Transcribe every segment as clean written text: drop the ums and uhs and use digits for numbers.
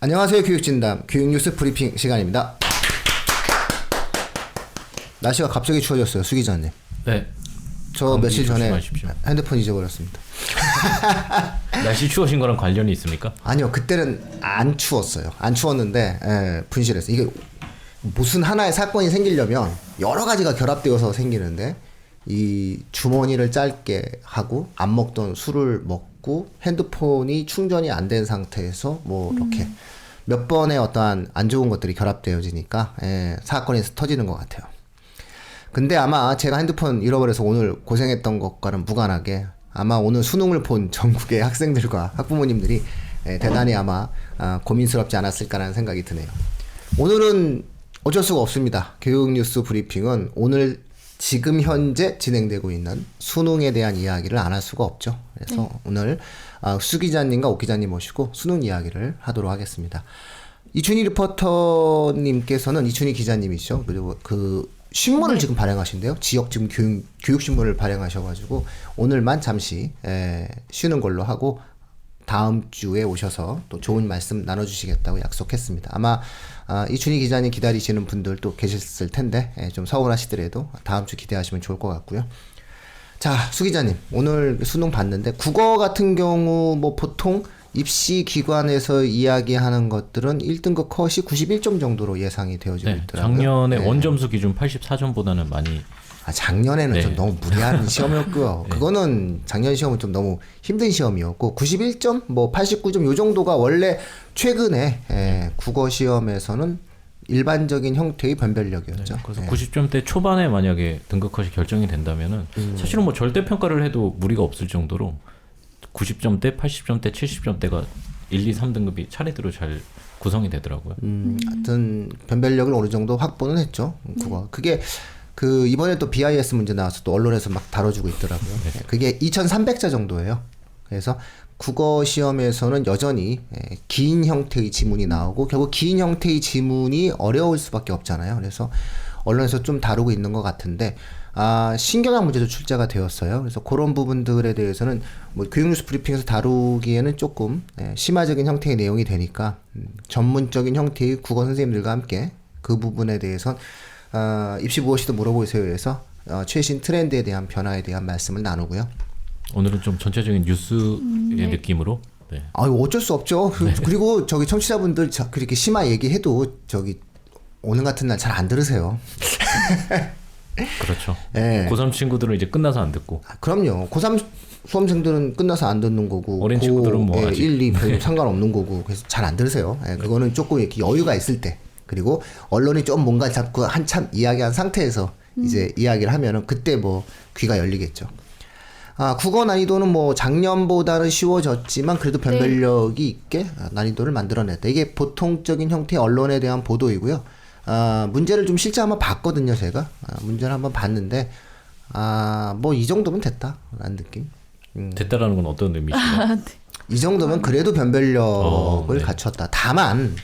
안녕하세요. 교육진담 교육뉴스 브리핑 시간입니다. 날씨가 갑자기 추워졌어요. 수 기자님. 네. 저 며칠 전에 조심하십시오. 핸드폰 잊어버렸습니다. 날씨 추워진 거랑 관련이 있습니까? 아니요. 그때는 안 추웠어요. 안 추웠는데 분실했어요. 이게 무슨 하나의 사건이 생기려면 여러 가지가 결합되어서 생기는데 이 주머니를 짧게 하고 안 먹던 술을 먹고 핸드폰이 충전이 안 된 상태에서 뭐 이렇게 몇 번의 어떠한 안 좋은 것들이 결합되어지니까 사건이 터지는 것 같아요. 근데 아마 제가 핸드폰 잃어버려서 오늘 고생했던 것과는 무관하게 아마 오늘 수능을 본 전국의 학생들과 학부모님들이 대단히 아마 고민스럽지 않았을까라는 생각이 드네요. 오늘은 어쩔 수가 없습니다. 교육뉴스 브리핑은 오늘 지금 현재 진행되고 있는 수능에 대한 이야기를 안 할 수가 없죠. 그래서 오늘 수 기자님과 오 기자님 모시고 수능 이야기를 하도록 하겠습니다. 이춘희 리포터님께서는 이춘희 기자님이시죠. 그리고 그 신문을 지금 발행하신대요. 지역 지금 교육신문을 발행하셔가지고 오늘만 잠시 쉬는 걸로 하고 다음 주에 오셔서 또 좋은 말씀 나눠주시겠다고 약속했습니다. 아마 이춘희 기자님 기다리시는 분들도 계셨을 텐데 좀 서운하시더라도 다음 주 기대하시면 좋을 것 같고요. 자, 수 기자님 오늘 수능 봤는데 국어 같은 경우 뭐 보통 입시 기관에서 이야기하는 것들은 1등급 컷이 91점 정도로 예상이 되어지고 있더라고요. 작년에 원점수 기준 84점보다는 많이 작년에는 좀 너무 무리한 시험이었고요. 그거는 작년 시험은 좀 너무 힘든 시험이었고 91점, 뭐 89점 요 정도가 원래 최근에 국어 시험에서는 일반적인 형태의 변별력이었죠. 그래서 90점대 초반에 만약에 등급 컷이 결정이 된다면은 사실은 뭐 절대 평가를 해도 무리가 없을 정도로 90점대, 80점대, 70점대가 1, 2, 3등급이 차례대로 잘 구성이 되더라고요. 하여튼 변별력을 어느 정도 확보는 했죠. 국어. 그게 그 이번에 또 BIS 문제 나와서 또 언론에서 막 다뤄주고 있더라고요. 그게 2,300자 정도예요. 그래서 국어 시험에서는 여전히 긴 형태의 지문이 나오고 결국 긴 형태의 지문이 어려울 수밖에 없잖아요. 그래서 언론에서 좀 다루고 있는 것 같은데 신경학 문제도 출제가 되었어요. 그래서 그런 부분들에 대해서는 뭐 교육뉴스 브리핑에서 다루기에는 조금 심화적인 형태의 내용이 되니까 전문적인 형태의 국어 선생님들과 함께 그 부분에 대해서 입시 무엇이든 물어보세요 해서 최신 트렌드에 대한 변화에 대한 말씀을 나누고요. 오늘은 좀 전체적인 뉴스의 느낌으로. 네. 어쩔 수 없죠. 그리고 저기 청취자분들 그렇게 심화 얘기해도 저기 오늘 같은 날 잘 안 들으세요. 그렇죠. 고3 친구들은 이제 끝나서 안 듣고. 그럼요. 고3 수험생들은 끝나서 안 듣는 거고 어린 친구들은 뭐 아직 1, 2 별로 상관없는 거고 그래서 잘 안 들으세요. 그거는 조금 이렇게 여유가 있을 때 그리고 언론이 좀 뭔가 잡고 한참 이야기한 상태에서 이제 이야기를 하면은 그때 뭐 귀가 열리겠죠. 국어 난이도는 뭐 작년보다는 쉬워졌지만 그래도 변별력이 있게 난이도를 만들어냈다. 이게 보통적인 형태의 언론에 대한 보도이고요. 문제를 좀 실제 한번 봤거든요, 제가. 문제를 한번 봤는데 뭐 이 정도면 됐다라는 느낌. 됐다라는 건 어떤 의미신가요? 이 정도면 그래도 변별력을 갖췄다. 다만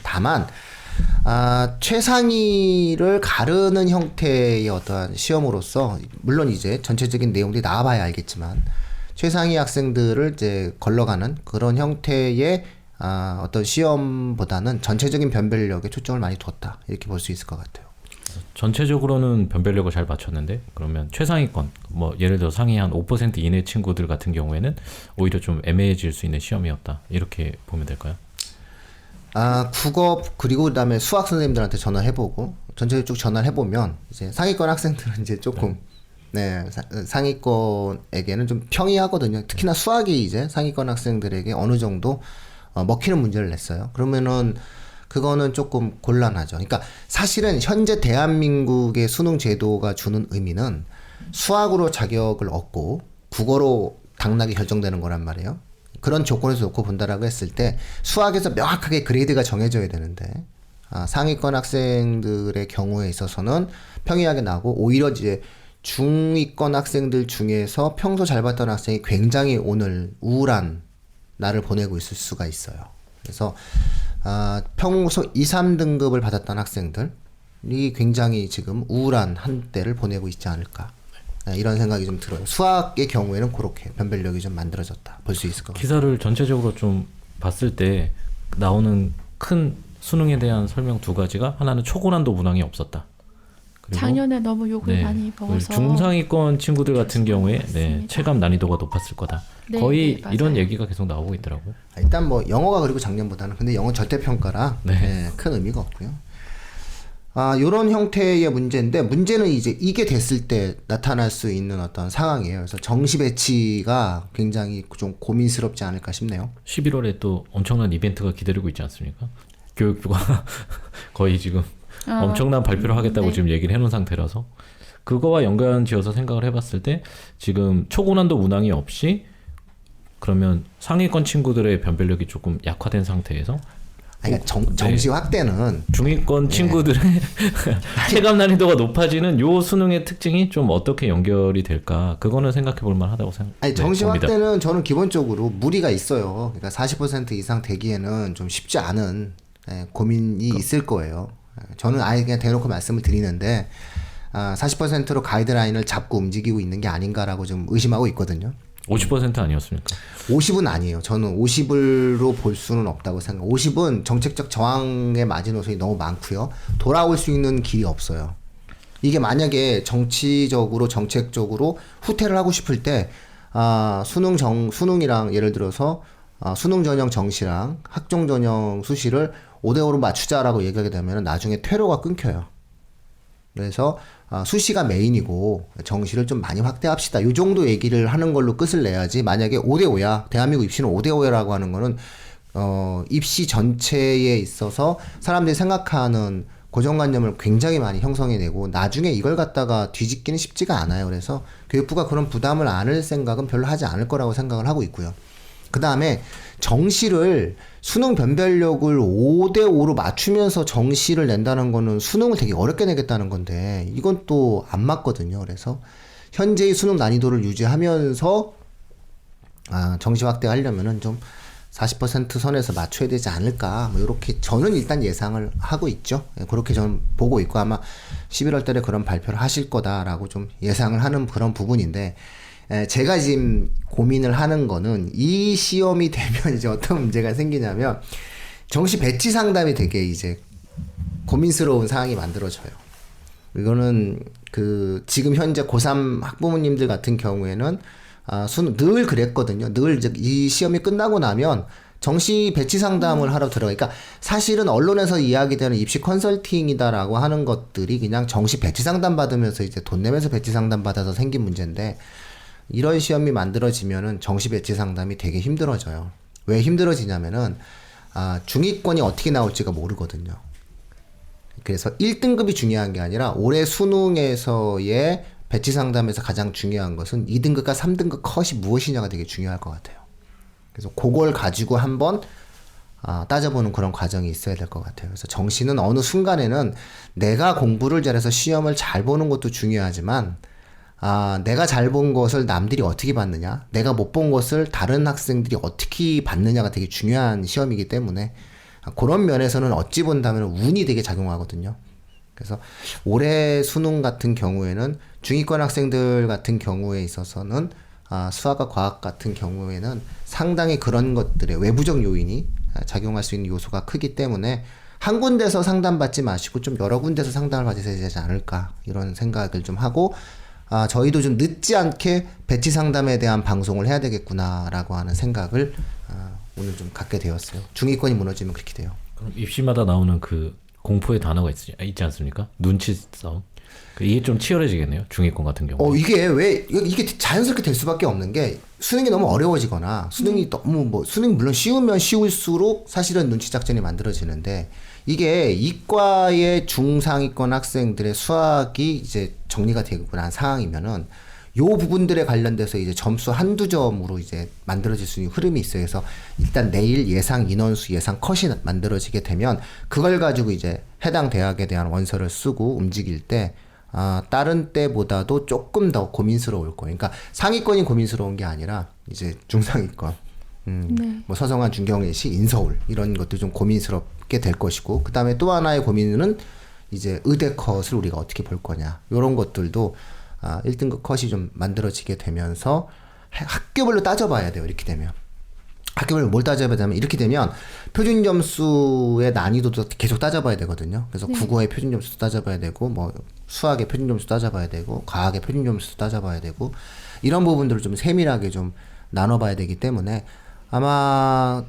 최상위를 가르는 형태의 어떠한 시험으로서 물론 이제 전체적인 내용들이 나와봐야 알겠지만 최상위 학생들을 이제 걸러가는 그런 형태의 어떤 시험보다는 전체적인 변별력에 초점을 많이 뒀다 이렇게 볼 수 있을 것 같아요. 전체적으로는 변별력을 잘 맞췄는데 그러면 최상위권 뭐 예를 들어 상위 한 5% 이내 친구들 같은 경우에는 오히려 좀 애매해질 수 있는 시험이었다 이렇게 보면 될까요? 국어 그리고 그다음에 수학 선생님들한테 전화해보고 전체적으로 쭉 전화를 해보면 이제 상위권 학생들은 이제 조금 상위권에게는 좀 평이하거든요. 특히나 수학이 이제 상위권 학생들에게 어느 정도 먹히는 문제를 냈어요. 그러면은 그거는 조금 곤란하죠. 그러니까 사실은 현재 대한민국의 수능 제도가 주는 의미는 수학으로 자격을 얻고 국어로 당락이 결정되는 거란 말이에요. 그런 조건에서 놓고 본다라고 했을 때 수학에서 명확하게 그레이드가 정해져야 되는데 상위권 학생들의 경우에 있어서는 평이하게 나고 오히려 이제 중위권 학생들 중에서 평소 잘 봤던 학생이 굉장히 오늘 우울한 날을 보내고 있을 수가 있어요. 그래서 평소 2, 3등급을 받았던 학생들이 굉장히 지금 우울한 한때를 보내고 있지 않을까. 이런 생각이 좀 들어요. 수학의 경우에는 그렇게 변별력이 좀 만들어졌다 볼 수 있을 것 같아요. 기사를 전체적으로 좀 봤을 때 나오는 큰 수능에 대한 설명 두 가지가 하나는 초고난도 문항이 없었다. 그리고 작년에 너무 욕을 많이 먹어서 중상위권 친구들 같은 경우에 맞습니다. 체감 난이도가 높았을 거다. 네, 거의 네, 이런 맞아요. 얘기가 계속 나오고 있더라고요. 일단 뭐 영어가 그리고 작년보다는 근데 영어 절대평가라 네. 큰 의미가 없고요. 요런 형태의 문제인데 문제는 이제 이게 됐을 때 나타날 수 있는 어떤 상황이에요. 그래서 정시 배치가 굉장히 좀 고민스럽지 않을까 싶네요. 11월에 또 엄청난 이벤트가 기다리고 있지 않습니까? 교육부가 거의 지금 엄청난 발표를 하겠다고 네. 지금 얘기를 해놓은 상태라서 그거와 연관지어서 생각을 해봤을 때 지금 초고난도 문항이 없이 그러면 상위권 친구들의 변별력이 조금 약화된 상태에서 그러니까 정시 확대는 중위권 친구들의 체감 난이도가 높아지는 요 수능의 특징이 좀 어떻게 연결이 될까 그거는 생각해 볼 만하다고 아니 정시 봅니다. 확대는 저는 기본적으로 무리가 있어요. 그러니까 40% 이상 되기에는 좀 쉽지 않은 고민이 있을 거예요. 저는 아예 그냥 대놓고 말씀을 드리는데 40%로 가이드라인을 잡고 움직이고 있는 게 아닌가라고 좀 의심하고 있거든요. 50% 아니었습니까? 50은 아니에요. 저는 50으로 볼 수는 없다고 생각해요. 50은 정책적 저항의 마지노선이 너무 많고요. 돌아올 수 있는 길이 없어요. 이게 만약에 정치적으로 정책적으로 후퇴를 하고 싶을 때 수능이랑 예를 들어서 수능 전형 정시랑 학종 전형 수시를 5대5로 맞추자라고 얘기하게 되면 나중에 퇴로가 끊겨요. 그래서 수시가 메인이고 정시를 좀 많이 확대합시다. 이 정도 얘기를 하는 걸로 끝을 내야지. 만약에 5대5야. 대한민국 입시는 5대5라고 하는 거는 입시 전체에 있어서 사람들이 생각하는 고정관념을 굉장히 많이 형성해내고 나중에 이걸 갖다가 뒤집기는 쉽지가 않아요. 그래서 교육부가 그런 부담을 안을 생각은 별로 하지 않을 거라고 생각을 하고 있고요. 그 다음에 정시를 수능 변별력을 5대5로 맞추면서 정시를 낸다는 거는 수능을 되게 어렵게 내겠다는 건데 이건 또 안 맞거든요. 그래서 현재의 수능 난이도를 유지하면서 정시 확대하려면은 좀 40% 선에서 맞춰야 되지 않을까 뭐 이렇게 저는 일단 예상을 하고 있죠. 그렇게 저는 보고 있고 아마 11월 달에 그런 발표를 하실 거다라고 좀 예상을 하는 그런 부분인데 제가 지금 고민을 하는 거는 이 시험이 되면 이제 어떤 문제가 생기냐면 정시 배치 상담이 되게 이제 고민스러운 상황이 만들어져요. 이거는 지금 현재 고3 학부모님들 같은 경우에는 늘 그랬거든요. 늘 이 시험이 끝나고 나면 정시 배치 상담을 하러 들어가. 그러니까 사실은 언론에서 이야기되는 입시 컨설팅이다라고 하는 것들이 그냥 정시 배치 상담 받으면서 이제 돈 내면서 배치 상담 받아서 생긴 문제인데 이런 시험이 만들어지면은 정시 배치 상담이 되게 힘들어져요. 왜 힘들어지냐면은 중위권이 어떻게 나올지가 모르거든요. 그래서 1등급이 중요한 게 아니라 올해 수능에서의 배치 상담에서 가장 중요한 것은 2등급과 3등급 컷이 무엇이냐가 되게 중요할 것 같아요. 그래서 그걸 가지고 한번 따져보는 그런 과정이 있어야 될 것 같아요. 그래서 정시는 어느 순간에는 내가 공부를 잘해서 시험을 잘 보는 것도 중요하지만 내가 잘 본 것을 남들이 어떻게 봤느냐, 내가 못 본 것을 다른 학생들이 어떻게 봤느냐가 되게 중요한 시험이기 때문에 그런 면에서는 어찌 본다면 운이 되게 작용하거든요. 그래서 올해 수능 같은 경우에는 중위권 학생들 같은 경우에 있어서는 수학과 과학 같은 경우에는 상당히 그런 것들의 외부적 요인이 작용할 수 있는 요소가 크기 때문에 한 군데서 상담받지 마시고 좀 여러 군데서 상담을 받으셔야 되지 않을까 이런 생각을 좀 하고 저희도 좀 늦지 않게 배치 상담에 대한 방송을 해야 되겠구나라고 하는 생각을 오늘 좀 갖게 되었어요. 중위권이 무너지면 그렇게 돼요. 그럼 입시마다 나오는 그 공포의 단어가 있지 않습니까? 눈치 싸움. 이게 좀 치열해지겠네요. 중위권 같은 경우. 이게 자연스럽게 될 수밖에 없는 게 수능이 너무 어려워지거나 수능이 너무 수능이 물론 쉬우면 쉬울수록 사실은 눈치 작전이 만들어지는데 이게 이과의 중상위권 학생들의 수학이 이제 정리가 되고 난 상황이면은 요 부분들에 관련돼서 이제 점수 한두 점으로 이제 만들어질 수 있는 흐름이 있어요. 그래서 일단 내일 예상 인원수, 예상 컷이 만들어지게 되면 그걸 가지고 이제 해당 대학에 대한 원서를 쓰고 움직일 때 다른 때보다도 조금 더 고민스러울 거예요. 그러니까 상위권이 고민스러운 게 아니라 이제 중상위권, 네. 뭐 서성한, 중경외시, 인서울 이런 것도 좀 고민스럽게 될 것이고 그 다음에 또 하나의 고민은 이제 의대 컷을 우리가 어떻게 볼 거냐 이런 것들도 1등급 컷이 좀 만들어지게 되면서 학교별로 따져봐야 돼요. 이렇게 되면 학교별로 뭘 따져봐야 되냐면 이렇게 되면 표준 점수의 난이도도 계속 따져봐야 되거든요. 그래서 국어의 표준 점수도 따져봐야 되고 뭐 수학의 표준 점수도 따져봐야 되고 과학의 표준 점수도 따져봐야 되고 이런 부분들을 좀 세밀하게 좀 나눠봐야 되기 때문에 아마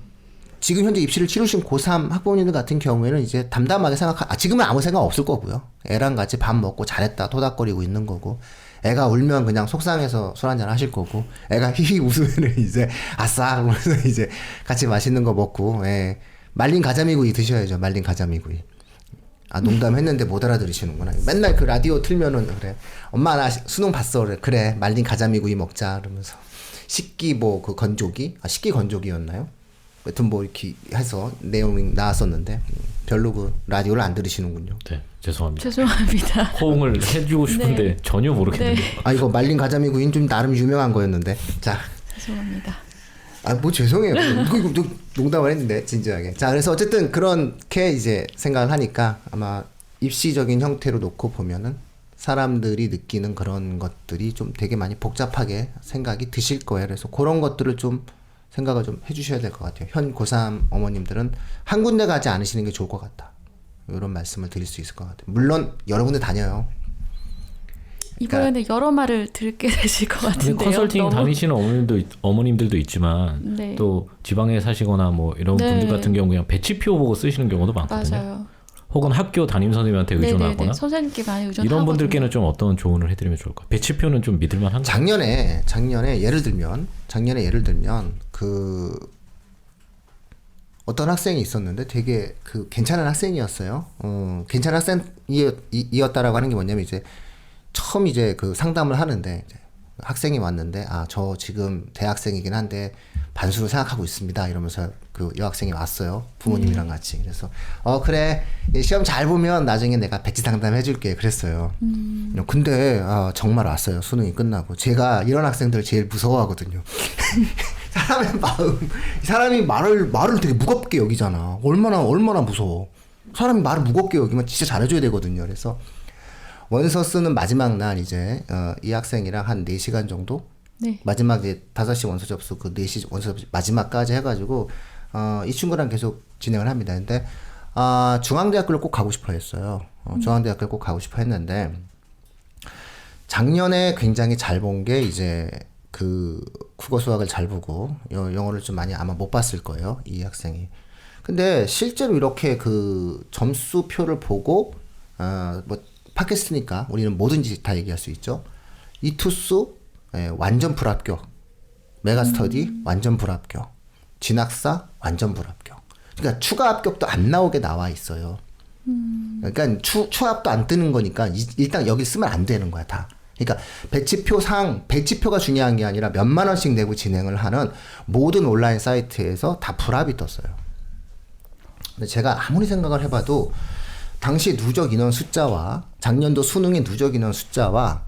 지금 현재 입시를 치르신 고3 학부모님들 같은 경우에는 이제 담담하게 지금은 아무 생각 없을 거고요. 애랑 같이 밥 먹고 잘했다 토닥거리고 있는 거고 애가 울면 그냥 속상해서 술 한잔 하실 거고 애가 히히 웃으면 이제 아싸 그러면서 이제 같이 맛있는 거 먹고 예. 말린 가자미구이 드셔야죠. 말린 가자미구이. 아 농담했는데 못 알아들으시는구나. 맨날 그 라디오 틀면은 그래 엄마 나 수능 봤어 그래 말린 가자미구이 먹자 그러면서 식기 뭐 그 건조기 식기 건조기였나요? 여튼 뭐 이렇게 해서 내용이 나왔었는데 별로 그 라디오를 안 들으시는군요. 네, 죄송합니다. 죄송합니다. 호응을 해주고 싶은데 네. 전혀 모르겠네요. 네. 아 이거 말린 가자미구이는 좀 나름 유명한 거였는데 자. 죄송합니다. 아 뭐 죄송해요. 이거 농담을 했는데 진지하게. 자 그래서 어쨌든 그렇게 이제 생각을 하니까 아마 입시적인 형태로 놓고 보면은 사람들이 느끼는 그런 것들이 좀 되게 많이 복잡하게 생각이 드실 거예요. 그래서 그런 것들을 좀 생각을 좀 해주셔야 될 것 같아요. 현 고3 어머님들은 한 군데 가지 않으시는 게 좋을 것 같다. 이런 말씀을 드릴 수 있을 것 같아요. 물론 여러 군데 다녀요. 이번에는 여러 말을 듣게 되실 것 근데 같은데요. 컨설팅 너무- 다니시는 어머님들도 있지만 네. 또 지방에 사시거나 뭐 이런 네. 분들 같은 경우 그냥 배치표 보고 쓰시는 경우도 많거든요. 맞아요. 혹은 학교 담임 선생님한테 의존하거나 네네네. 선생님께 많이 의존하거든요. 이런 분들께는 좀 어떤 조언을 해드리면 좋을까? 배치표는 좀 믿을만한가요? 작년에 예를 들면 그 어떤 학생이 있었는데 되게 그 괜찮은 학생이었어요. 괜찮은 학생이었다라고 하는 게 뭐냐면 이제 처음 이제 그 상담을 하는데 이제 학생이 왔는데 아 저 지금 대학생이긴 한데 반수를 생각하고 있습니다 이러면서 그 여학생이 왔어요 부모님이랑 같이. 그래서 그래 시험 잘 보면 나중에 내가 배치 상담 해줄게 그랬어요. 근데 정말 왔어요. 수능이 끝나고. 제가 이런 학생들 제일 무서워하거든요. 사람이 말을 되게 무겁게 여기잖아. 얼마나 무서워. 사람이 말을 무겁게 여기면 진짜 잘해줘야 되거든요. 그래서 원서 쓰는 마지막 날 이제 이 학생이랑 한 4시간 정도 네. 마지막 이제 5시 원서 접수 그 4시 원서 접수 마지막까지 해가지고 이 친구랑 계속 진행을 합니다. 근데 중앙대학교를 꼭 가고 싶어 했어요. 중앙대학교를 꼭 가고 싶어 했는데 작년에 굉장히 잘 본 게 이제 그 국어 수학을 잘 보고 영어를 좀 많이 아마 못 봤을 거예요. 이 학생이. 근데 실제로 이렇게 그 점수표를 보고 뭐 팟캐스트니까 우리는 뭐든지 다 얘기할 수 있죠. 이 투수 완전 불합격, 메가스터디 완전 불합격, 진학사 완전 불합격. 그러니까 추가 합격도 안 나오게 나와 있어요. 그러니까 추합도 안 뜨는 거니까 일단 여기 쓰면 안 되는 거야 다. 그러니까 배치표가 중요한 게 아니라 몇만 원씩 내고 진행을 하는 모든 온라인 사이트에서 다 불합이 떴어요. 근데 제가 아무리 생각을 해봐도 당시 누적 인원 숫자와 작년도 수능의 누적 인원 숫자와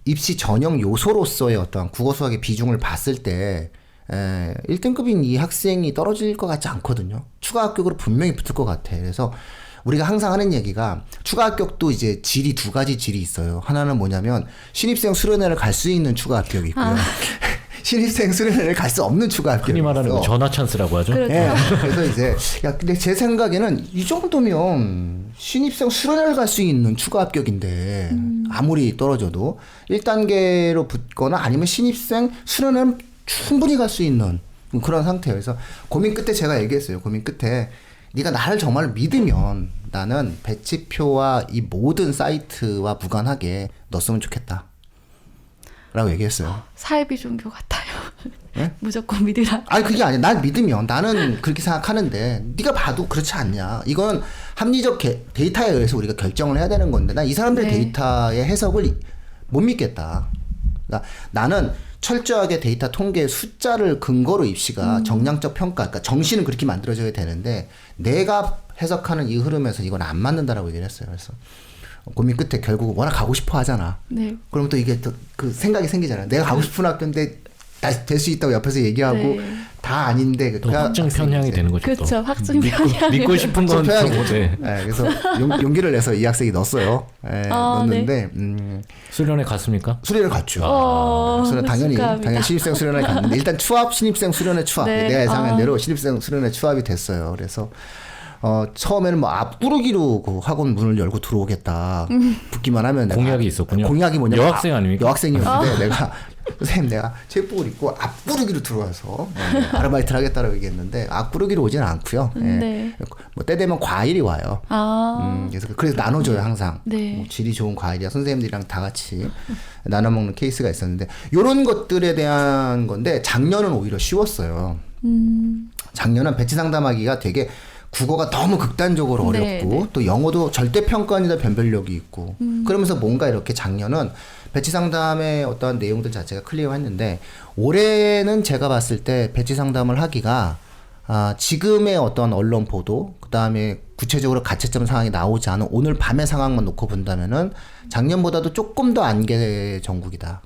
입시 전형 요소로서의 어떤 국어 수학의 비중을 봤을 때 1등급인 이 학생이 떨어질 것 같지 않거든요. 추가 합격으로 분명히 붙을 것 같아. 그래서 우리가 항상 하는 얘기가 추가 합격도 이제 질이 두 가지 질이 있어요. 하나는 뭐냐면 신입생 수련회를 갈 수 있는 추가 합격이 있고요. 신입생 수련회를 갈 수 없는 추가 합격이 흔히 말하는 있어. 전화 찬스라고 하죠. 그렇죠. 예. 그래서 이제 근데 제 생각에는 이 정도면 신입생 수련회를 갈 수 있는 추가 합격인데 아무리 떨어져도 1단계로 붙거나 아니면 신입생 수련회는 충분히 갈 수 있는 그런 상태예요. 그래서 고민 끝에 제가 얘기했어요. 고민 끝에 네가 나를 정말 믿으면 나는 배치표와 이 모든 사이트와 무관하게 넣었으면 좋겠다 라고 얘기했어요. 사회비 종교 같아요. 네? 무조건 믿으라. 아니 그게 아니야. 날 믿으면 나는 그렇게 생각하는데 네가 봐도 그렇지 않냐. 이건 합리적 데이터에 의해서 우리가 결정을 해야 되는 건데 난 이 사람들의 네. 데이터의 해석을 못 믿겠다. 그러니까 나는 철저하게 데이터 통계 숫자를 근거로 입시가 정량적 평가, 그러니까 정시는 그렇게 만들어져야 되는데 내가 해석하는 이 흐름에서 이건 안 맞는다라고 얘기를 했어요. 그래서 고민 끝에 결국 워낙 가고 싶어 하잖아. 네. 그럼 또 이게 또 그 생각이 생기잖아. 내가 가고 싶은 학교인데 될 수 있다고 옆에서 얘기하고 네. 다 아닌데 또 확증 편향이 되는 거죠. 또. 그렇죠. 확증 편향. 믿고 싶은 건 편향이 정보대. 네, 그래서 용기를 내서 이 학생이 넣었어요. 네, 넣었는데 수련회 갔습니까? 수련을 갔죠. 수련 축하합니다. 당연히 신입생 수련회 갔는데 일단 신입생 수련회 추합. 네. 내가 예상한 대로 신입생 수련회 추합이 됐어요. 그래서 처음에는 뭐 앞구르기로 그 학원 문을 열고 들어오겠다. 붙기만 하면 내가 공약이 있었군요. 공약이 뭐냐면 여학생 아닙니까? 여학생이었는데 내가 선생님 내가 체육복을 입고 앞구르기로 들어와서 아르바이트를 하겠다라고 얘기했는데 앞구르기로 오지는 않고요. 네. 뭐 때 되면 과일이 와요. 그래서 나눠줘요 항상. 네. 뭐 질이 좋은 과일이야 선생님들이랑 다 같이 나눠 먹는 케이스가 있었는데 이런 것들에 대한 건데 작년은 오히려 쉬웠어요. 작년은 배치 상담하기가 되게 국어가 너무 극단적으로 어렵고 네. 또 영어도 절대 평가 아니다 변별력이 있고 그러면서 뭔가 이렇게 작년은 배치 상담의 어떠한 내용들 자체가 클리어했는데 올해는 제가 봤을 때 배치 상담을 하기가 지금의 어떤 언론 보도 그다음에 구체적으로 가채점 상황이 나오지 않은 오늘 밤의 상황만 놓고 본다면은 작년보다도 조금 더 안개 전국이다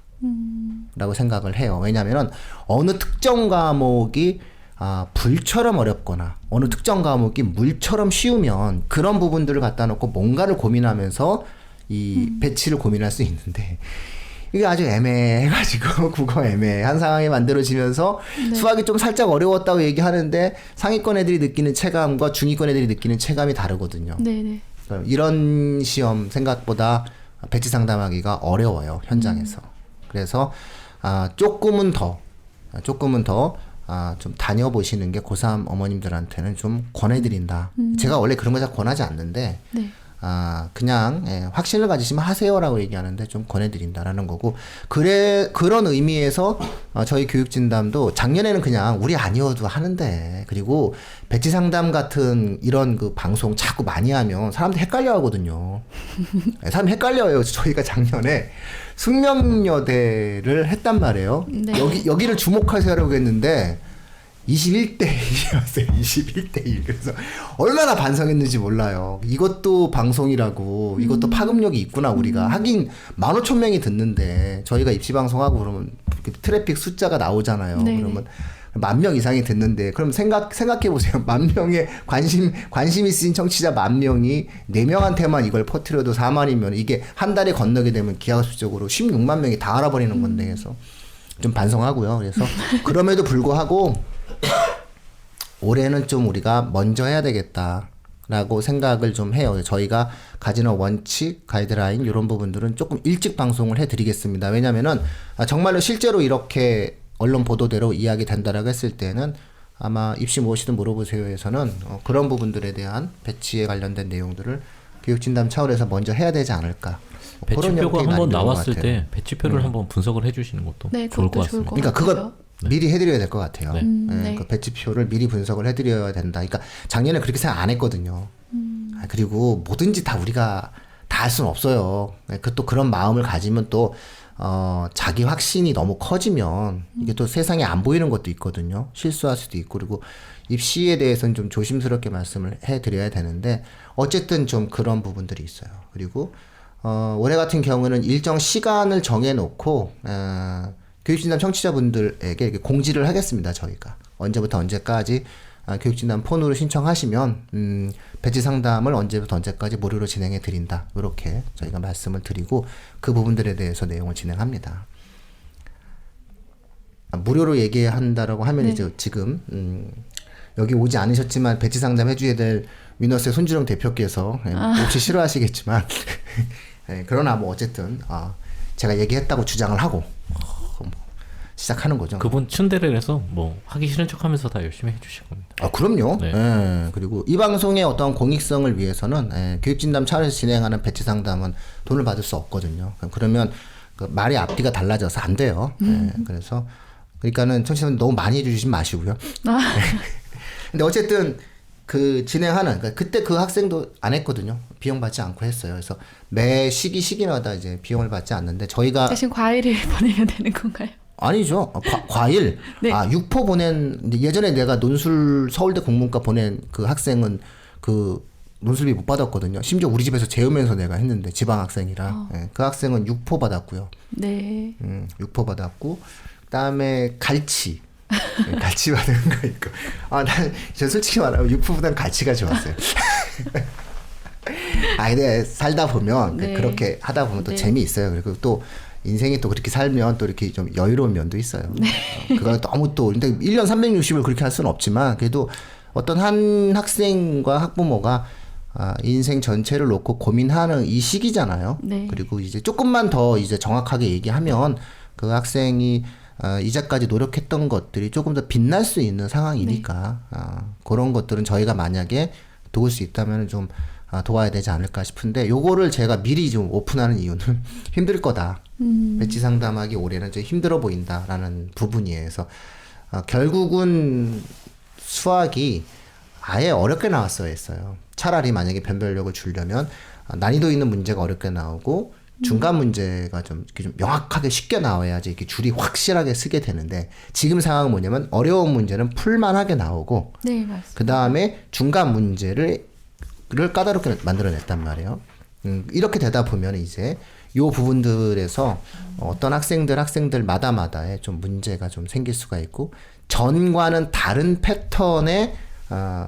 라고 생각을 해요. 왜냐하면은 어느 특정 과목이 불처럼 어렵거나 어느 특정 과목이 물처럼 쉬우면 그런 부분들을 갖다 놓고 뭔가를 고민하면서 이 배치를 고민할 수 있는데 이게 아주 애매해가지고 국어 애매한 상황이 만들어지면서 수학이 좀 살짝 어려웠다고 얘기하는데 상위권 애들이 느끼는 체감과 중위권 애들이 느끼는 체감이 다르거든요. 네네. 이런 시험 생각보다 배치 상담하기가 어려워요 현장에서. 그래서 조금은 더 좀 다녀보시는 게 고3 어머님들한테는 좀 권해드린다. 제가 원래 그런 거 잘 권하지 않는데 네. 그냥 확신을 가지시면 하세요라고 얘기하는데 좀 권해드린다라는 거고 그런 의미에서 저희 교육진담도 작년에는 그냥 우리 아니어도 하는데 그리고 배치 상담 같은 이런 그 방송 자꾸 많이 하면 사람들 헷갈려 하거든요. 사람 헷갈려요. 저희가 작년에 숙명여대를 했단 말이에요. 네. 여기를 주목하세요라고 했는데 21대 1이었어요. 21대 1. 그래서 얼마나 반성했는지 몰라요. 이것도 방송이라고, 이것도 파급력이 있구나, 우리가. 하긴 15,000명이 듣는데, 저희가 입시방송하고 그러면 트래픽 숫자가 나오잖아요. 네네. 그러면 10,000명 이상이 듣는데, 그럼 생각해보세요. 10,000명의 관심 있으신 청취자 10,000명이 4명한테만 이걸 퍼뜨려도 4만이면 이게 한 달에 건너게 되면 기하급수적으로 16만 명이 다 알아버리는 건데, 그래서 좀 반성하고요. 그래서 그럼에도 불구하고, 올해는 좀 우리가 먼저 해야 되겠다라고 생각을 좀 해요. 저희가 가지는 원칙, 가이드라인 이런 부분들은 조금 일찍 방송을 해드리겠습니다. 왜냐면은 정말로 실제로 이렇게 언론 보도대로 이야기 된다라고 했을 때는 아마 입시 무엇이든 물어보세요에서는 그런 부분들에 대한 배치에 관련된 내용들을 교육진담 차원에서 먼저 해야 되지 않을까. 그런 배치표가 영역이 많이 한번 있는 것 나왔을 같아요. 때 배치표를 한번 분석을 해주시는 것도 네, 좋을 것 그것도 좋을 같습니다. 것 그러니까 그걸 같아요. 미리 해드려야 될 것 같아요. 네. 네. 그 배치표를 미리 분석을 해드려야 된다. 그러니까 작년에 그렇게 생각 안 했거든요. 그리고 뭐든지 다 우리가 다 할 수는 없어요. 또 그런 마음을 가지면 또 자기 확신이 너무 커지면 이게 또 세상에 안 보이는 것도 있거든요. 실수할 수도 있고 그리고 입시에 대해서는 좀 조심스럽게 말씀을 해드려야 되는데 어쨌든 좀 그런 부분들이 있어요. 그리고 올해 같은 경우는 일정 시간을 정해놓고 교육진담 청취자분들에게 이렇게 공지를 하겠습니다. 저희가 언제부터 언제까지 교육진담 폰으로 신청하시면 배치 상담을 언제부터 언제까지 무료로 진행해 드린다. 이렇게 저희가 말씀을 드리고 그 부분들에 대해서 내용을 진행합니다. 무료로 얘기한다라고 하면 네. 이제 지금 여기 오지 않으셨지만 배치 상담 해줘야 될 위너스의 손주령 대표께서 혹시 싫어하시겠지만 그러나 뭐 어쨌든 제가 얘기했다고 주장을 하고 시작하는 거죠. 그분 춘대를 해서 뭐 하기 싫은 척하면서 다 열심히 해주실 겁니다. 그럼요. 네. 예, 그리고 이 방송의 어떤 공익성을 위해서는 교육진담 차원에서 진행하는 배치 상담은 돈을 받을 수 없거든요. 그러면 그 말의 앞뒤가 달라져서 안 돼요. 그래서 그러니까는 청취자분 너무 많이 해주시지 마시고요. 근데 어쨌든 그 진행하는 그때 그 학생도 안 했거든요. 비용 받지 않고 했어요. 그래서 매 시기마다 이제 비용을 받지 않는데 저희가 대신 과일을 보내면 되는 건가요? 아니죠. 과일. 네. 육포 예전에 내가 논술 서울대 공문과 보낸 그 학생은 그 논술비 못 받았거든요. 심지어 우리 집에서 재우면서 내가 했는데 지방 학생이라. 예, 그 학생은 육포 받았고요. 네. 육포 받았고 그다음에 갈치. 같이 받은 거 있고. 저 솔직히 말하면 육부보단 같이가 좋았어요. 근데 살다 보면 네. 그렇게 하다 보면 또 네. 재미있어요. 그리고 또 인생이 또 그렇게 살면 또 이렇게 좀 여유로운 면도 있어요. 그걸 너무 또 근데 1년 360을 그렇게 할 수는 없지만 그래도 어떤 한 학생과 학부모가 인생 전체를 놓고 고민하는 이 시기잖아요. 네. 그리고 이제 조금만 더 이제 정확하게 얘기하면 그 학생이 이제까지 노력했던 것들이 조금 더 빛날 수 있는 상황이니까 그런 것들은 저희가 만약에 도울 수 있다면 좀 도와야 되지 않을까 싶은데 요거를 제가 미리 좀 오픈하는 이유는 힘들 거다. 배치 상담하기 올해는 좀 힘들어 보인다라는 부분이에요. 그래서 결국은 수학이 아예 어렵게 나왔어야 했어요. 차라리 만약에 변별력을 주려면 난이도 있는 문제가 어렵게 나오고 중간 문제가 좀 이렇게 좀 명확하게 쉽게 나와야지 이렇게 줄이 확실하게 쓰게 되는데 지금 상황은 뭐냐면 어려운 문제는 풀만하게 나오고 네, 맞습니다. 그 다음에 중간 문제를 까다롭게 만들어냈단 말이에요. 이렇게 되다 보면 이제 요 부분들에서 어떤 학생들마다의 좀 문제가 좀 생길 수가 있고 전과는 다른 패턴의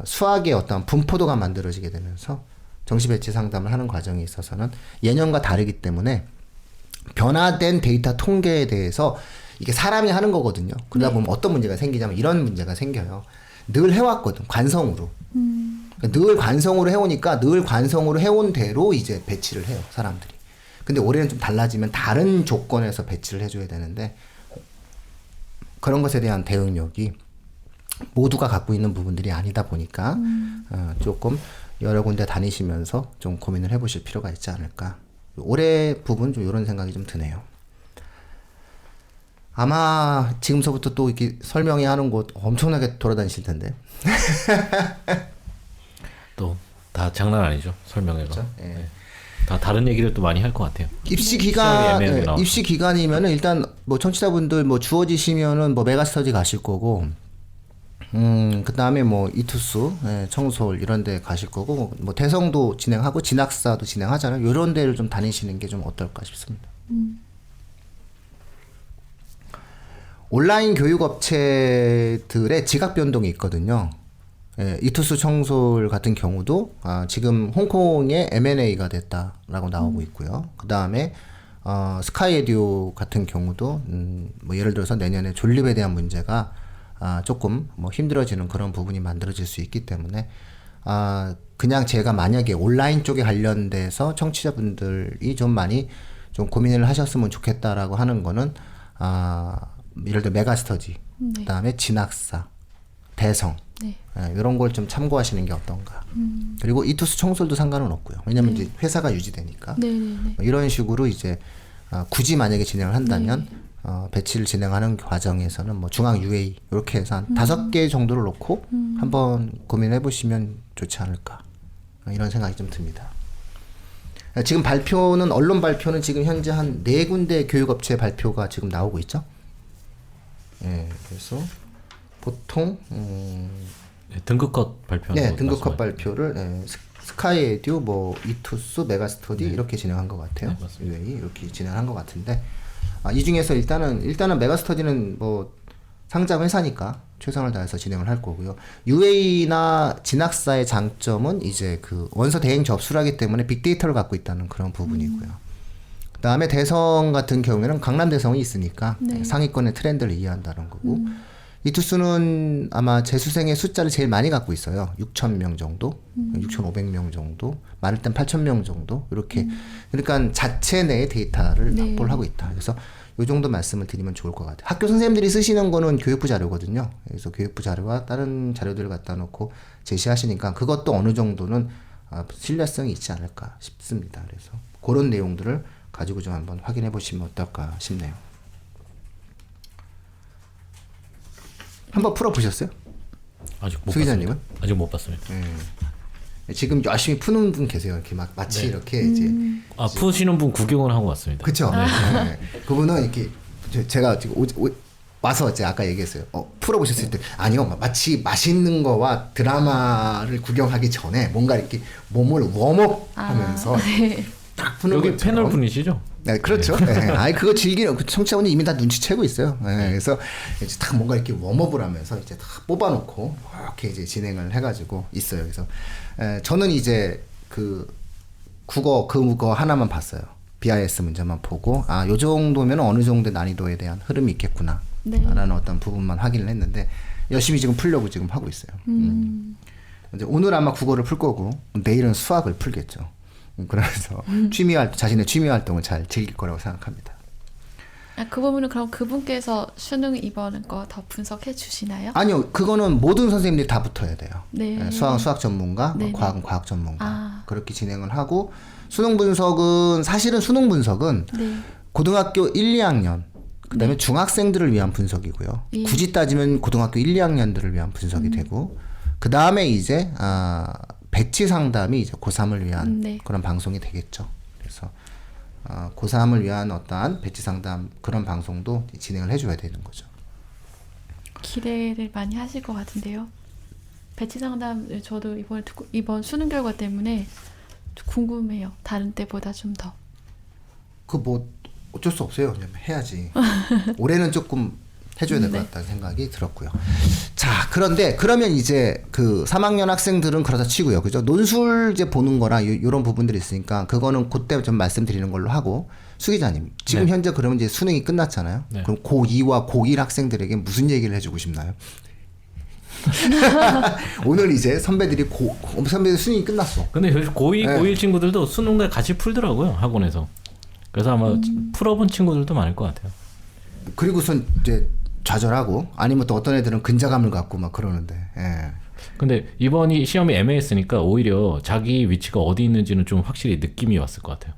수학의 어떤 분포도가 만들어지게 되면서 정시 배치 상담을 하는 과정에 있어서는 예년과 다르기 때문에 변화된 데이터 통계에 대해서 이게 사람이 하는 거거든요. 그러다 보면 어떤 문제가 생기냐면 이런 문제가 생겨요. 늘 해왔거든, 관성으로. 늘 관성으로 해오니까 늘 관성으로 해온 대로 이제 배치를 해요, 사람들이. 근데 올해는 좀 달라지면 다른 조건에서 배치를 해줘야 되는데 그런 것에 대한 대응력이 모두가 갖고 있는 부분들이 아니다 보니까 조금 여러 군데 다니시면서 좀 고민을 해보실 필요가 있지 않을까. 올해 부분 좀 이런 생각이 좀 드네요. 아마 지금서부터 또 이렇게 설명회 하는 곳 엄청나게 돌아다니실 텐데. 또 다 장난 아니죠, 설명회가. 그렇죠? 예. 네. 다 다른 얘기를 또 많이 할 것 같아요. 입시 시험이 애매하게 나와서. 입시 기간이면은 일단 뭐 청취자분들 뭐 주어지시면은 뭐 메가스터디 가실 거고, 그 다음에 뭐 이투스, 청솔 이런 데 가실 거고, 뭐 대성도 진행하고 진학사도 진행하잖아요. 이런 데를 좀 다니시는 게 좀 어떨까 싶습니다. 온라인 교육 업체들의 지각 변동이 있거든요. 이투스 청솔 같은 경우도 지금 홍콩에 M&A가 됐다라고 나오고 있고요. 그 다음에 스카이 에듀 같은 경우도 뭐 예를 들어서 내년에 존립에 대한 문제가 조금 뭐 힘들어지는 그런 부분이 만들어질 수 있기 때문에 그냥 제가 만약에 온라인 쪽에 관련돼서 청취자분들이 좀 많이 좀 고민을 하셨으면 좋겠다라고 하는 거는 예를 들어 메가스터디, 네. 그다음에 진학사, 대성 네. 이런 걸 좀 참고하시는 게 어떤가. 그리고 이투스 청솔도 상관은 없고요. 왜냐면 이제 회사가 유지되니까. 네, 네, 네. 이런 식으로 이제 굳이 만약에 진행을 한다면 배치를 진행하는 과정에서는 뭐 중앙 UA 이렇게 해서 한 5개 정도를 놓고 한번 고민해 보시면 좋지 않을까. 이런 생각이 좀 듭니다. 지금 발표는 언론 발표는 지금 현재 한 4군데 교육업체 발표가 지금 나오고 있죠. 예, 그래서 보통 네, 등급컷 발표하는 네, 거 등급컷 말씀하시죠. 발표를 스카이 에듀, 뭐 이투스, 메가스터디 이렇게 진행한 것 같아요. 네, 맞습니다. UA 이렇게 진행한 것 같은데 이 중에서 일단은 메가스터디는 뭐 상장 회사니까 최선을 다해서 진행을 할 거고요. UA나 진학사의 장점은 이제 그 원서 대행 접수를 하기 때문에 빅데이터를 갖고 있다는 그런 부분이고요. 그 다음에 대성 같은 경우에는 강남 대성이 있으니까 네. 상위권의 트렌드를 이해한다는 거고 이투스는 아마 재수생의 숫자를 제일 많이 갖고 있어요. 6,000명 정도, 6,500명 정도, 많을 땐 8,000명 정도 이렇게. 그러니까 자체 내의 데이터를 네. 확보를 하고 있다. 그래서 이 정도 말씀을 드리면 좋을 것 같아요. 학교 선생님들이 쓰시는 거는 교육부 자료거든요. 그래서 교육부 자료와 다른 자료들을 갖다 놓고 제시하시니까 그것도 어느 정도는 신뢰성이 있지 않을까 싶습니다. 그래서 그런 내용들을 가지고 좀 한번 확인해 보시면 어떨까 싶네요. 한번 풀어보셨어요? 아직 못 수 기자님은? 봤습니다. 아직 못 봤습니다. 지금 열심히 푸는 분 계세요. 이렇게 막 마치 네. 이렇게 이제 푸시는 분 구경을 하고 왔습니다. 그쵸? 네. 그분은 이렇게 제가 지금 와서 이제 아까 얘기했어요. 풀어보셨을 때 아니요, 마치 맛있는 거와 드라마를 구경하기 전에 뭔가 이렇게 몸을 웜업하면서 네. 딱 푸는 여기 것처럼. 패널 분이시죠? 네, 그렇죠. 네. 아이 그거 즐기는 청취자분이 이미 다 눈치채고 있어요. 네, 그래서 이제 딱 뭔가 이렇게 웜업을 하면서 이제 다 뽑아놓고 이렇게 이제 진행을 해가지고 있어요. 그래서 저는 이제 그 그거 하나만 봤어요. BIS 문제만 보고 요 정도면 어느 정도의 난이도에 대한 흐름이 있겠구나 라는 어떤 부분만 확인을 했는데 열심히 지금 풀려고 지금 하고 있어요. 이제 오늘 아마 국어를 풀 거고 내일은 수학을 풀겠죠. 그래서 자신의 취미 활동을 잘 즐길 거라고 생각합니다. 그 부분은 그럼 그분께서 수능 이번 거 더 분석해 주시나요? 아니요, 그거는 모든 선생님들이 다 붙어야 돼요. 네. 수학은 수학 전문가, 네. 과학은 과학 전문가 그렇게 진행을 하고 사실은 수능 분석은 네. 고등학교 1, 2학년 그다음에 중학생들을 위한 분석이고요. 예. 굳이 따지면 고등학교 1, 2학년들을 위한 분석이 되고 그 다음에 이제 배치 상담이 이제 고3을 위한 네. 그런 방송이 되겠죠. 그래서 고3을 위한 어떠한 배치 상담 그런 방송도 진행을 해줘야 되는 거죠. 기대를 많이 하실 것 같은데요. 배치 상담 저도 이번에 듣고 이번 수능 결과 때문에 좀 궁금해요. 다른 때보다 좀 더. 그 뭐 어쩔 수 없어요. 그냥 해야지. 올해는 조금 해줘야 될 것 네. 같다는 생각이 들었고요. 자, 그러면 이제 그 3학년 학생들은 그러다 치고요. 그죠? 논술 이제 보는 거랑 요런 부분들이 있으니까 그거는 그때 좀 말씀드리는 걸로 하고 수 기자님, 지금 네. 현재 그러면 이제 수능이 끝났잖아요. 네. 그럼 고2와 고1 학생들에게 무슨 얘기를 해주고 싶나요? 오늘 이제 선배들이 수능이 끝났어. 근데 요즘 고2, 네. 고1 친구들도 수능날 같이 풀더라고요, 학원에서. 그래서 아마 풀어본 친구들도 많을 것 같아요. 그리고선 이제 좌절하고 아니면 또 어떤 애들은 근자감을 갖고 막 그러는데. 예. 근데 이번이 시험이 애매했으니까 오히려 자기 위치가 어디 있는지는 좀 확실히 느낌이 왔을 것 같아요.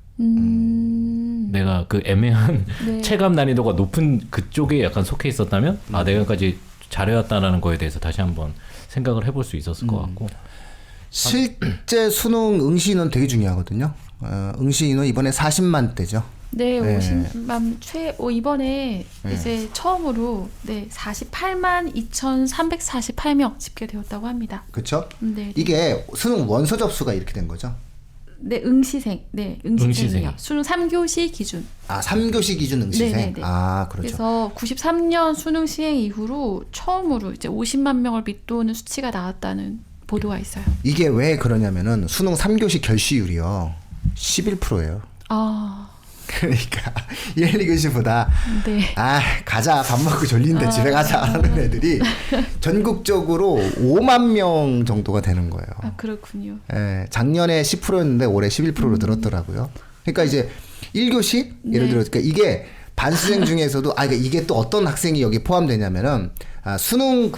내가 그 애매한 네. 체감 난이도가 높은 그쪽에 약간 속해 있었다면 내가까지 잘해왔다라는 거에 대해서 다시 한번 생각을 해볼 수 있었을 것 같고. 실제 수능 응시 인원 되게 중요하거든요. 응시 인원 이번에 40만 대죠. 네, 네. 50만 이번에 이제 처음으로 48만 2,348명 집계되었다고 합니다. 그렇죠? 네. 이게 수능 원서 접수가 이렇게 된 거죠. 네, 응시생이요. 응시생. 수능 3교시 기준. 3교시 기준 응시생. 네, 네, 네. 그렇죠. 그래서 93년 수능 시행 이후로 처음으로 이제 50만 명을 밑도는 수치가 나왔다는 보도가 있어요. 이게 왜 그러냐면은 수능 3교시 결시율이요. 11%예요. 그러니까 1, 2교시보다 네. 가자 밥 먹고 졸린데 집에 가자 하는 애들이 전국적으로 5만 명 정도가 되는 거예요. 그렇군요. 예, 작년에 10%였는데 올해 11%로 늘었더라고요. 그러니까 이제 1교시 예를 네. 들어 그러니까 이게 반수생 중에서도 그러니까 이게 또 어떤 학생이 여기 포함되냐면은 수능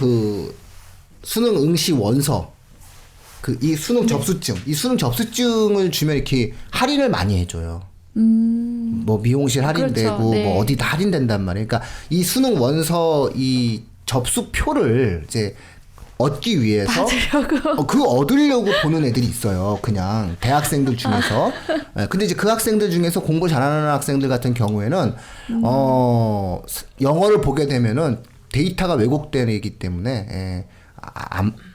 응시 원서 이 수능 접수증 이 수능 접수증을 주면 이렇게 할인을 많이 해줘요. 뭐 미용실 할인되고 그렇죠. 네. 뭐 어디 다 할인된단 말이에요. 그러니까 이 수능 원서 이 접수표를 이제 얻기 위해서 그 얻으려고 보는 애들이 있어요. 그냥 대학생들 중에서. 근데 이제 그 학생들 중에서 공부 잘하는 학생들 같은 경우에는 영어를 보게 되면은 데이터가 왜곡되기 때문에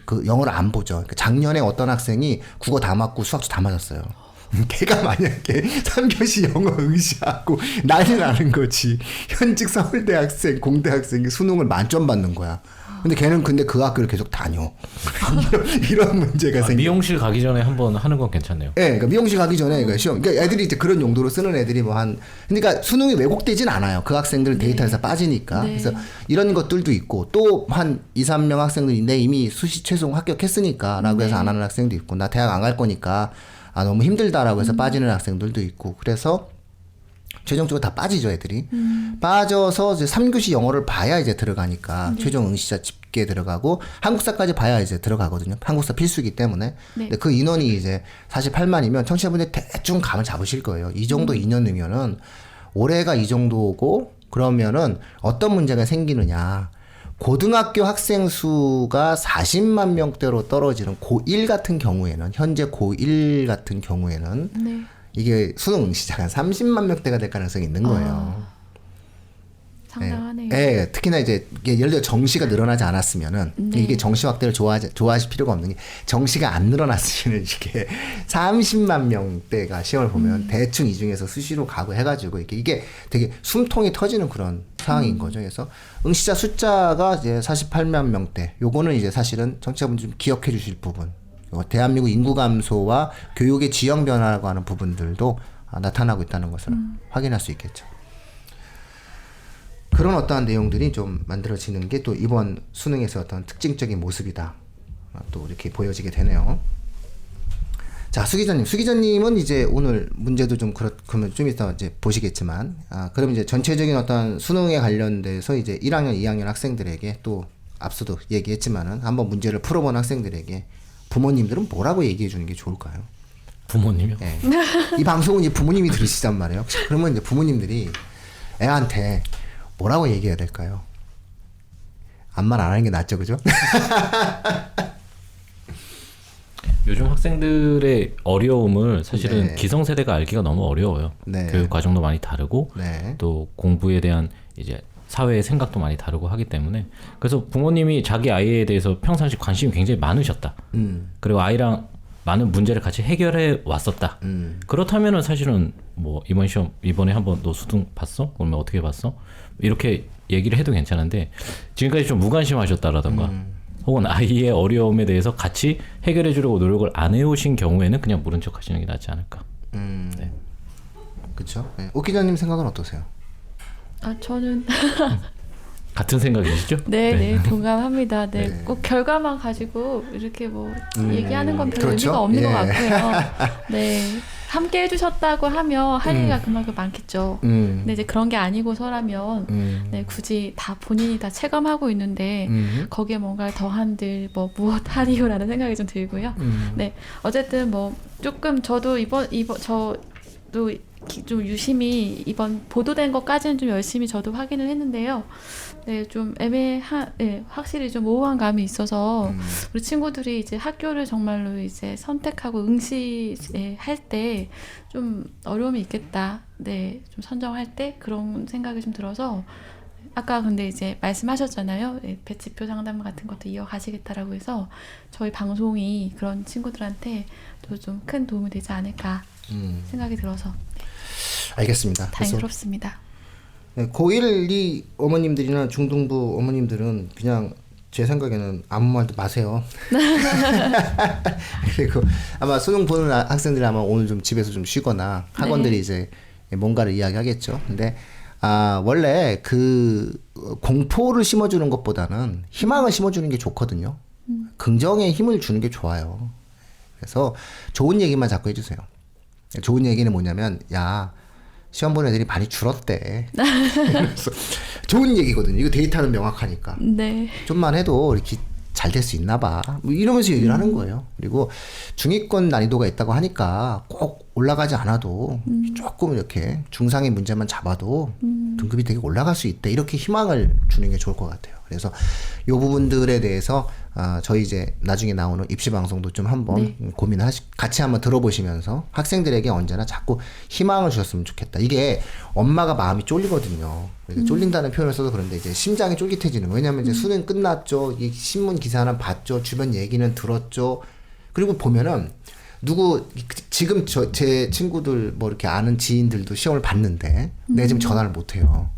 그 영어를 안 보죠. 그러니까 작년에 어떤 학생이 국어 다 맞고 수학도 다 맞았어요. 걔가 만약에 3교시 영어 응시하고 난리 나는 거지. 현직 서울대학생, 공대학생이 수능을 만점 받는 거야. 근데 걔는 그 학교를 계속 다녀. 이런 문제가 생겨. 미용실 가기 전에 한번 하는 건 괜찮네요. 예, 그러니까 미용실 가기 전에 그러니까 시험. 그러니까 애들이 이제 그런 용도로 쓰는 애들이 그러니까 수능이 왜곡되진 않아요. 그 학생들 데이터에서 빠지니까. 네. 그래서 이런 것들도 있고 또 한 2, 3명 학생들이 이미 수시 최종 합격했으니까라고 해서 안 하는 학생도 있고 나 대학 안 갈 거니까 너무 힘들다라고 해서 빠지는 학생들도 있고 그래서 최종적으로 다 빠지죠, 애들이. 빠져서 이제 3교시 영어를 봐야 이제 들어가니까 최종 응시자 집계에 들어가고 한국사까지 봐야 이제 들어가거든요. 한국사 필수이기 때문에. 네. 근데 그 인원이 이제 48만이면 청취자분들 대충 감을 잡으실 거예요. 이 정도 인원이면은 올해가 이 정도고 그러면은 어떤 문제가 생기느냐. 고등학교 학생 수가 40만 명대로 떨어지는 고1 같은 경우에는 현재 고1 같은 경우에는 이게 수능 응시자가 30만 명대가 될 가능성이 있는 거예요. 상당하네요. 예, 특히나 이제 이게 예를 들어 정시가 늘어나지 않았으면은 네. 이게 정시 확대를 좋아하실 필요가 없는 게 정시가 안 늘어났으면 이게 30만 명대가 시험을 보면 대충 이 중에서 수시로 가고 해가지고 이게 되게 숨통이 터지는 그런 상황인 거죠. 그래서 응시자 숫자가 이제 48만 명대. 요거는 이제 사실은 정치자분 좀 기억해 주실 부분. 대한민국 인구 감소와 교육의 지형 변화라고 하는 부분들도 나타나고 있다는 것을 확인할 수 있겠죠. 그런 어떠한 내용들이 좀 만들어지는 게 또 이번 수능에서 어떤 특징적인 모습이다. 또 이렇게 보여지게 되네요. 자, 수기자님은 이제 오늘 문제도 좀 그러면 좀 이따 이제 보시겠지만, 그럼 이제 전체적인 어떤 수능에 관련돼서 이제 1학년, 2학년 학생들에게 또 앞서도 얘기했지만은 한번 문제를 풀어본 학생들에게 부모님들은 뭐라고 얘기해 주는 게 좋을까요? 부모님이요? 네. 이 방송은 이제 부모님이 들으시단 말이에요. 그러면 이제 부모님들이 애한테 뭐라고 얘기해야 될까요? 아무 말 안 하는 게 낫죠, 그죠? 요즘 학생들의 어려움을 사실은 네. 기성세대가 알기가 너무 어려워요. 네. 교육 과정도 많이 다르고 네. 또 공부에 대한 이제 사회의 생각도 많이 다르고 하기 때문에 그래서 부모님이 자기 아이에 대해서 평상시 관심이 굉장히 많으셨다. 그리고 아이랑 많은 문제를 같이 해결해 왔었다. 그렇다면은 사실은 뭐 이번 시험 이번에 한번 너 수능 봤어? 그러면 어떻게 봤어? 이렇게 얘기를 해도 괜찮은데 지금까지 좀 무관심하셨다라던가 혹은 아이의 어려움에 대해서 같이 해결해 주려고 노력을 안 해오신 경우에는 그냥 모른 척 하시는 게 낫지 않을까. 네. 그렇죠. 네. 오 기자님 생각은 어떠세요? 저는 같은 생각이시죠? 네, 동감합니다. 네, 네. 꼭 결과만 가지고 이렇게 뭐 얘기하는 건 별 그렇죠? 의미가 없는 예. 것 같고요. 네, 함께 해주셨다고 하면 할 얘기가 그만큼 많겠죠. 근데 이제 그런 게 아니고서라면 네, 굳이 다 본인이 다 체감하고 있는데 거기에 뭔가를 더한들 뭐 무엇하리요라는 생각이 좀 들고요. 네, 어쨌든 뭐 조금 저도 저도 좀 유심히 이번 보도된 것까지는 좀 열심히 저도 확인을 했는데요. 네, 좀 확실히 좀 모호한 감이 있어서 우리 친구들이 이제 학교를 정말로 이제 선택하고 응시할 때 좀 어려움이 있겠다. 네, 좀 선정할 때 그런 생각이 좀 들어서 아까 근데 이제 말씀하셨잖아요. 배치표 상담 같은 것도 이어가시겠다라고 해서 저희 방송이 그런 친구들한테 또 좀 큰 도움이 되지 않을까 생각이 들어서 알겠습니다. 그래서 다행스럽습니다. 네, 고1이 어머님들이나 중등부 어머님들은 그냥 제 생각에는 아무 말도 마세요. 그리고 아마 수능 보는 학생들이 아마 오늘 좀 집에서 좀 쉬거나 학원들이 네. 이제 뭔가를 이야기하겠죠. 근데 원래 그 공포를 심어주는 것보다는 희망을 심어주는 게 좋거든요. 긍정의 힘을 주는 게 좋아요. 그래서 좋은 얘기만 자꾸 해주세요. 좋은 얘기는 뭐냐면 야 시험 보는 애들이 많이 줄었대. 그래서 좋은 얘기거든요. 이거 데이터는 명확하니까. 네. 좀만 해도 이렇게 잘 될 수 있나 봐. 뭐 이러면서 얘기를 하는 거예요. 그리고 중위권 난이도가 있다고 하니까 꼭 올라가지 않아도 조금 이렇게 중상의 문제만 잡아도 등급이 되게 올라갈 수 있대. 이렇게 희망을 주는 게 좋을 것 같아요. 그래서 이 부분들에 대해서 저희 이제 나중에 나오는 입시 방송도 좀 한번 고민을 같이 한번 들어보시면서 학생들에게 언제나 자꾸 희망을 주셨으면 좋겠다. 이게 엄마가 마음이 쫄리거든요. 쫄린다는 표현을 써서 그런데 이제 심장이 쫄깃해지는 거예요. 왜냐하면 이제 수능 끝났죠. 이 신문 기사는 봤죠. 주변 얘기는 들었죠. 그리고 보면은 지금 제 친구들 뭐 이렇게 아는 지인들도 시험을 봤는데 내가 지금 전화를 못 해요.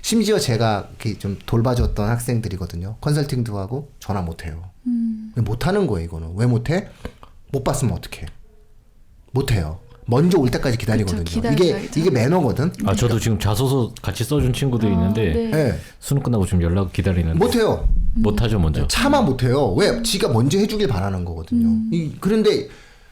심지어 제가 이렇게 좀 돌봐줬던 학생들이거든요. 컨설팅도 하고 전화 못 해요. 못 하는 거예요, 이거는. 왜 못 해? 못 봤으면 어떡해? 못 해요. 먼저 올 때까지 기다리거든요. 그쵸, 기다려야죠. 이게 매너거든. 저도 지금 자소서 같이 써준 친구들이 있는데 네. 네. 수능 끝나고 지금 연락 기다리는데 못 해요. 못하죠 먼저. 차마 못 해요. 왜? 지가 먼저 해주길 바라는 거거든요. 그런데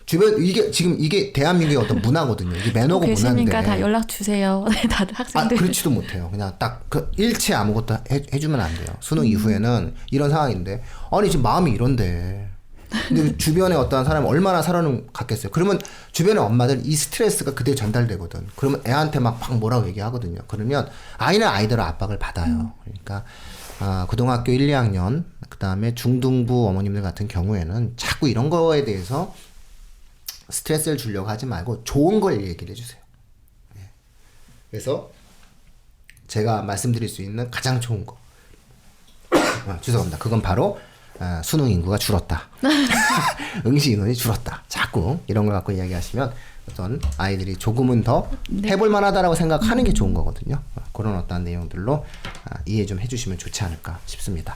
주변 이게 대한민국의 어떤 문화거든요. 이게 매너고 문화인데. 계시니까 다 연락 주세요. 네, 다들 학생들. 그렇지도 못해요. 그냥 딱 그 일체 아무것도 해주면 안 돼요. 수능 이후에는 이런 상황인데 아니 지금 마음이 이런데. 근데 주변에 어떤 사람이 얼마나 사랑을 갖겠어요. 그러면 주변의 엄마들 이 스트레스가 그대로 전달되거든. 그러면 애한테 막 뭐라고 얘기하거든요. 그러면 아이는 아이대로 압박을 받아요. 그러니까 고등학교 1, 2학년 그다음에 중등부 어머님들 같은 경우에는 자꾸 이런 거에 대해서 스트레스를 주려고 하지 말고 좋은 걸 얘기를 해주세요. 그래서 제가 말씀드릴 수 있는 가장 좋은 거. 죄송합니다. 그건 바로 수능 인구가 줄었다. 응시 인원이 줄었다. 자꾸 이런 걸 갖고 이야기하시면 어떤 아이들이 조금은 더 해볼 만하다라고 생각하는 게 좋은 거거든요. 그런 어떤 내용들로 이해 좀 해주시면 좋지 않을까 싶습니다.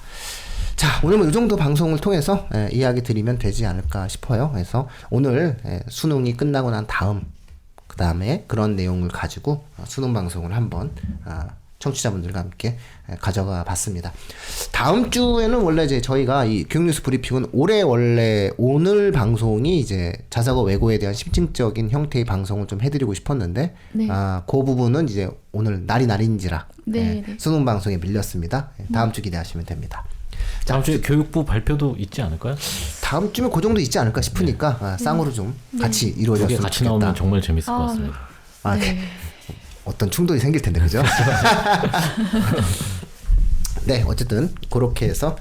자, 오늘 뭐 이 정도 방송을 통해서 이야기 드리면 되지 않을까 싶어요. 그래서 오늘 수능이 끝나고 난 다음 그 다음에 그런 내용을 가지고 수능 방송을 한번 청취자분들과 함께 가져가 봤습니다. 다음 주에는 원래 이제 저희가 이 교육뉴스 브리핑은 올해 원래 오늘 방송이 이제 자사고 외고에 대한 심층적인 형태의 방송을 좀 해드리고 싶었는데 네. 그 부분은 이제 오늘 날인지라 네. 수능 방송에 밀렸습니다. 다음 주 기대하시면 됩니다. 다음 주에 교육부 발표도 있지 않을까요? 다음 주면 그 정도 있지 않을까 싶으니까 쌍으로 좀 같이 두개 이루어졌으면 같이 좋겠다. 나오면 정말 재밌을 것 같습니다. 네. 어떤 충돌이 생길 텐데 그죠? 네, 어쨌든 그렇게 해서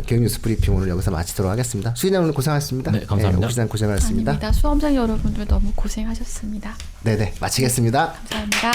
교육뉴스 브리핑 오늘 여기서 마치도록 하겠습니다. 수인양 오늘 고생하셨습니다. 네, 감사합니다. 옥시장 고생하셨습니다. 아닙니다. 수험생 여러분들 너무 고생하셨습니다. 네네, 마치겠습니다. 감사합니다.